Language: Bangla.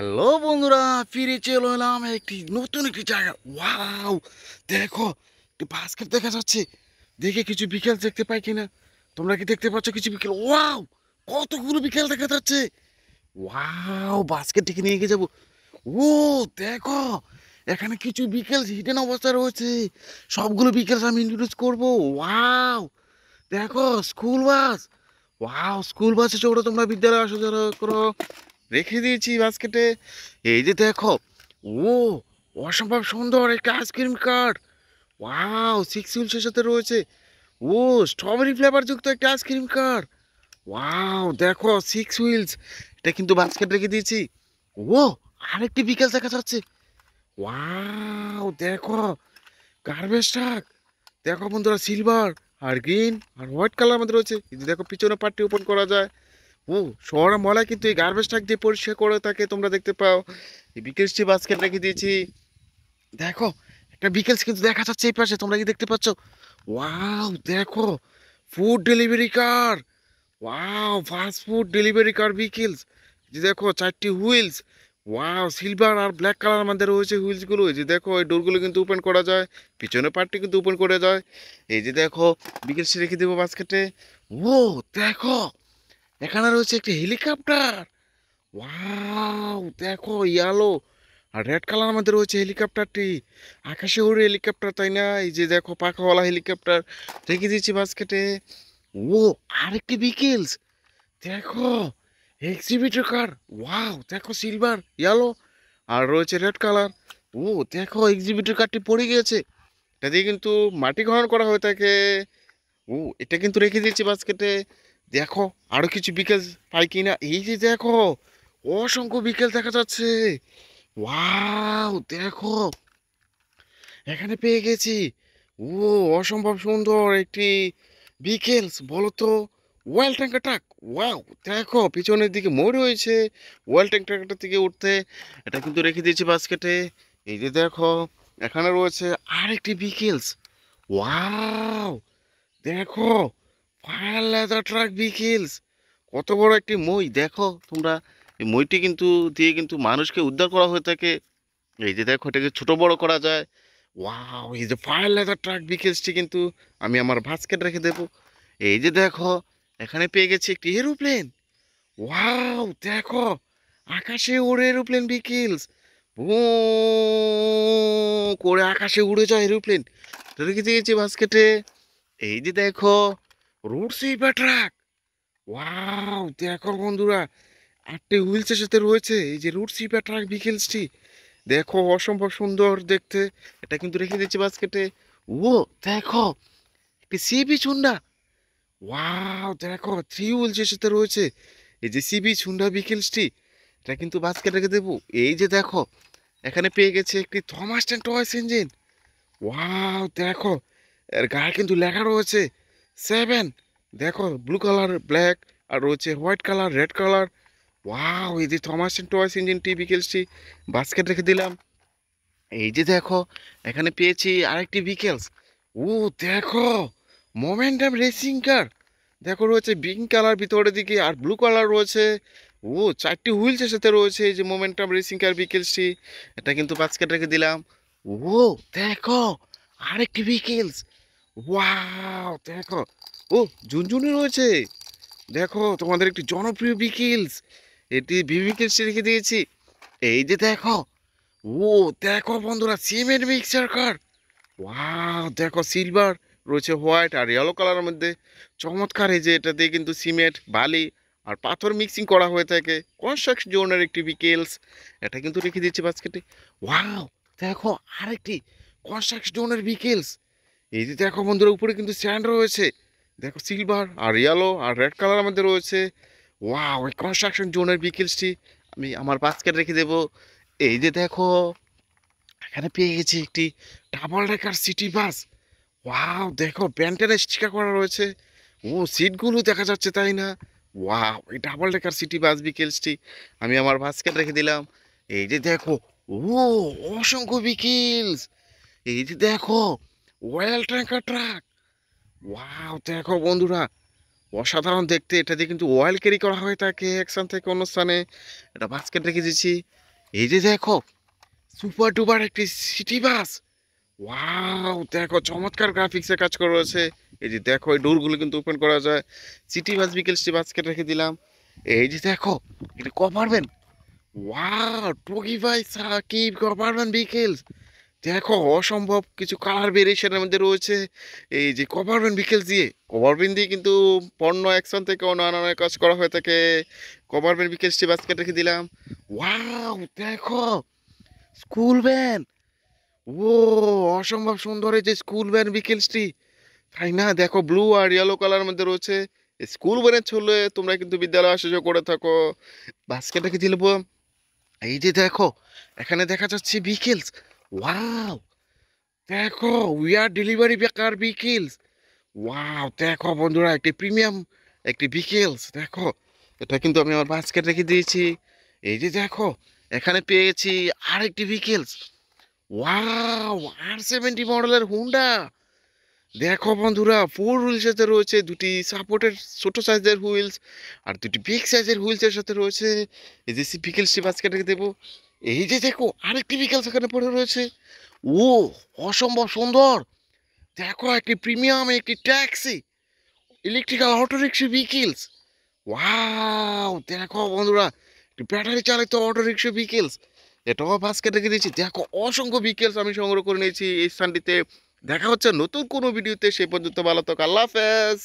হ্যালো বন্ধুরা, ফিরে চলে এলাম নতুন একটি জায়গা। ওয়াও, দেখো, একটি বাস্কেট দেখা যাচ্ছে। দেখে কিছু বিকেল দেখতে পাই কিনা। তোমরা কি দেখতে পাচ্ছ কিছু বিকেল? ওয়াও, কতগুলো বিকেল দেখা যাচ্ছে। ওয়াও, বাস্কেটটিকে নিয়ে গিয়ে যাবো। ও দেখো, এখানে কিছু বিকেল হিডেন অবস্থায় রয়েছে। সবগুলো বিকেল আমি ইন্ট্রোডিউস করবো। ওয়াও, দেখো, স্কুল বাস। ওয়াও, স্কুল বাসে চড়ে তোমরা বিদ্যালয়ে আসা যাওয়া করো। রেখে দিয়েছি বাস্কেটে। এই যে দেখো, ও অসম্ভব সুন্দর একটা আইসক্রিম কার্ড। ওয়াও, সিক্স হুইলসের সাথে রয়েছে। ও স্ট্রবেরি ফ্লেভার যুক্ত একটা আইসক্রিম কার্ড। ওয়াও দেখো, সিক্স হুইলস। এটা কিন্তু বাস্কেট রেখে দিয়েছি। ও আরেকটি বিকেল দেখা যাচ্ছে। ওয়াও দেখো, গার্বেজ ট্রাক। দেখো বন্ধুরা, সিলভার আর গ্রিন আর হোয়াইট কালার মধ্যে রয়েছে। এই যে দেখো, পিছনে পার্টটি ওপেন করা যায়। ও শহরের ময়লা কিন্তু এই গার্বেজ ট্রাক দিয়ে পরিষ্কার করে থাকে, তোমরা দেখতে পাও। এই বিকেলসটি বাস্কেট রেখে দিয়েছি। দেখো, একটা বিকেলস কিন্তু দেখা যাচ্ছে এই পাশে, তোমরা কি দেখতে পাচ্ছ? ওয়াও দেখো, ফুড ডেলিভারি কার। ওয়াও, ফাস্ট ফুড ডেলিভারি কার বিকেলস। যে দেখো, চারটি হুইলস। ওয়াও, সিলভার আর ব্ল্যাক কালার মধ্যে রয়েছে হুইলসগুলো। এই যে দেখো, এই ডোরগুলো কিন্তু ওপেন করা যায়। পিছনের পার্টটি কিন্তু ওপেন করে যায়। এই যে দেখো, বিকেলসটি রেখে দেবো বাস্কেটে। ও দেখো, এখানে রয়েছে একটি হেলিকপ্টার। ওয়াও দেখো, ইয়েলো আর রেড কালার মধ্যে রয়েছে হেলিকপ্টারটি। আকাশে উড়ে হেলিকপ্টার, তাই না? এই যে দেখো, পাখাওয়ালা হেলিকপ্টার রেখে দিয়েছি বাস্কেটে। ও আরেকটি বিকেলস। দেখো, এক্সিবিটর কার। ওয়াও দেখো, সিলভার, ইয়েলো আর রয়েছে রেড কালার। ও দেখো, এক্সিবিটর কারটি পড়ে গিয়েছে। এটা দিয়ে কিন্তু মাটি খনন করা হয়ে থাকে। ও এটা কিন্তু রেখে দিয়েছি বাস্কেটে। দেখো, আরো কিছু বিকেল পাই কিনা। এই যে দেখো, অসংখ্য বিকেল দেখা যাচ্ছে। ওয়াও দেখো, এখানে পেয়ে গেছি। ও অসম্ভব সুন্দর একটি বিকেলস, বলো তো। Well tanker truck. ওয়াও দেখো, পিছনের দিকে মই রয়েছে ওয়েল ট্যাঙ্কারটার থেকে উঠতে। এটা কিন্তু রেখে দিয়েছি বাস্কেটে। এই যে দেখো, এখানে রয়েছে আরেকটি বিকেলস। ওয়াও দেখো, ফায়ার লেদার ট্রাক বিকেলস। কত বড় একটি মই দেখো তোমরা। এই মইটি কিন্তু দিয়ে কিন্তু মানুষকে উদ্ধার করা হয়ে থাকে। এই যে দেখো, এটাকে ছোট বড় করা যায়। ওয়াও, এই যে ফায়ার লেদার ট্রাক বিকেলসটি কিন্তু আমি আমার বাস্কেট রেখে দেবো। এই যে দেখো, এখানে পেয়ে গেছি একটি এরোপ্লেন। ওয়াও দেখো, আকাশে ওড়ে এরোপ্লেন বিকেলস। ভু করে আকাশে উড়ে যায় এরোপ্লেন। রেখে দিয়েছি বাস্কেটে। এই যে দেখো, রোড সুইপার ট্রাক। ওয়াও দেখো বন্ধুরা, 8টি হুইলসের সাথে রয়েছে এই যে রোড সুইপার ট্রাক বিকেলসটি। দেখো, অসম্ভব সুন্দর দেখতে। এটা কিন্তু রেখে দিচ্ছি বাস্কেটে। ও দেখো, একটি সিবি হুন্ডা। ওয়াও দেখো, 3 হুইলসের সাথে রয়েছে এই যে সিবি হুন্ডা বিকেলসটি। এটা কিন্তু বাস্কেট রেখে দেবো। এই যে দেখো, এখানে পেয়ে গেছে একটি Thomas and toys engine. Wow দেখো, এর গায়ে কিন্তু লেখা রয়েছে 7। দেখো, ব্লু কালার, ব্ল্যাক আর রয়েছে white colour, red colour. Wow, এই যে থমাস অ্যান্ড টয়েস ইঞ্জিনটি বিকেলসটি বাস্কেট রেখে দিলাম। এই যে দেখো, এখানে পেয়েছি আরেকটি বিকেলস। ও দেখো, মোমেন্টাম রেসিং কার। দেখো, রয়েছে পিঙ্ক কালার ভিতরের দিকে আর ব্লু কালার রয়েছে। ও 4টি হুইলসের সাথে রয়েছে এই যে মোমেন্টাম রেসিং কার বিকেলসটি। এটা কিন্তু বাস্কেট রেখে দিলাম। ও দেখো, আরেকটি বিকেলস। ওয়াও দেখো, ও ঝুনঝুনি রয়েছে। দেখো, তোমাদের একটি জনপ্রিয় বিকেলস। এটি বিকেলসটি রেখে দিয়েছি। এই যে দেখো, ও দেখো বন্ধুরা, সিমেন্ট মিক্সার কার। ওয়াও দেখো, সিলভার রয়েছে, হোয়াইট আর ইয়েলো কালারের মধ্যে। চমৎকার। এই যে এটা দিয়ে কিন্তু সিমেন্ট, বালি আর পাথর মিক্সিং করা হয়ে থাকে। কনস্ট্রাকশন জোনের একটি বিকেলস। এটা কিন্তু রেখে দিচ্ছি বাস্কেটে। ওয়াও দেখো, আরেকটি কনস্ট্রাকশন জোনের বিকেলস। এই যে দেখো বন্ধুরা, উপরে কিন্তু স্যান্ড রয়েছে। দেখো, সিলভার আর ইয়েলো আর রেড কালারের মধ্যে রয়েছে। ওয়াও, এই কনস্ট্রাকশন জোনের বিকেলসটি আমি আমার বাস্কেট রেখে দেবো। এই যে দেখো, এখানে পেয়ে গেছি একটি double decker city bus. Wow দেখো, ব্যান্ডের স্টিকার করা রয়েছে। ও সিটগুলো দেখা যাচ্ছে, তাই না? ওয়াও, এই ডাবল ডেকার সিটি বাস বিকেলসটি আমি আমার বাস্কেট রেখে দিলাম। এই যে দেখো, ও অসংখ্য বিকেলস। এই যে দেখো, ওয়েল ট্যাঙ্কার ট্রাক। ওয়াও দেখো বন্ধুরা, অসাধারণ দেখতে। এটা দিয়ে কিন্তু অয়েল ক্যারি করা হয়ে থাকে এক স্থান থেকে অন্য স্থানে। এটা বাস্কেট রেখে দিয়েছি। এই যে দেখো সুপার ডুপার একটি সিটি বাস। ওয়াও, দেখো চমৎকার গ্রাফিক্সের কাজ করা রয়েছে। এই যে দেখো এই ডোরগুলো কিন্তু ওপেন করা যায়। সিটি বাস বিকেল সিটি বাসকে রেখে দিলাম। এই যে দেখো এটা কভারবেন। ওয়াও, টগি ভাই সাকিব কভারবেন বিকেল। দেখো অসম্ভব কিছু কালার ভেরিয়েশনের মধ্যে রয়েছে। এই যে কভারবেন বিকেল দিয়ে, কভারবেন দিয়ে কিন্তু পণ্য একশন থেকে অন্য কাজ করা হয়ে থাকে। কভারবেন বিকেল সিটি বাসকে রেখে দিলাম। ওয়াও, দেখো স্কুল ভ্যান। ও, অসম্ভব সুন্দর এই যে স্কুল ভ্যান বিকেলসটি, তাই না? দেখো ব্লু আর ইয়েলো কালার মধ্যে রয়েছে। স্কুল ভ্যানের ছলে তোমরা কিন্তু বিদ্যালয় আসা যাওয়া করে থাকো। বাস্কেটটাকে দিলব। এই যে দেখো এখানে দেখা যাচ্ছে বিকেলস। ওয়াও, দেখো উই আর ডেলিভারি বেকার বিকেলস। ওয়াও, দেখো বন্ধুরা একটি প্রিমিয়াম একটি বিকেলস। দেখো এটা কিন্তু আমি আমার বাস্কেট রেখে দিয়েছি। এই যে দেখো এখানে পেয়েছি আরেকটি বিকেলস। ওয়াও, R70 মডেলের হুন্ডা। দেখো বন্ধুরা ফোর হুইলস সাথে রয়েছে দুটি সাপোর্টের ছোট সাইজের হুইলস, আর দুটি বিগ সাইজের হুইলসের সাথে রয়েছে। এই যে বিকেলসটি বাস্কেটে দেবো। এই যে দেখো আরেকটি বিকেলস এখানে পড়ে রয়েছে। ও, অসম্ভব সুন্দর। দেখো একটি প্রিমিয়াম একটি taxi electrical auto rickshaw vehicles. Wow, দেখো বন্ধুরা একটি ব্যাটারি চালিত অটো রিক্সা বিকেলস। এটাও বাস্কেট রেখে দিয়েছি। দেখো অসংখ্য বিকেলস আমি সংগ্রহ করে নিয়েছি এই স্থানটিতে। দেখা হচ্ছে নতুন কোনো ভিডিওতে, সে পর্যন্ত ভালো থাকো, আল্লাহ হাফেজ।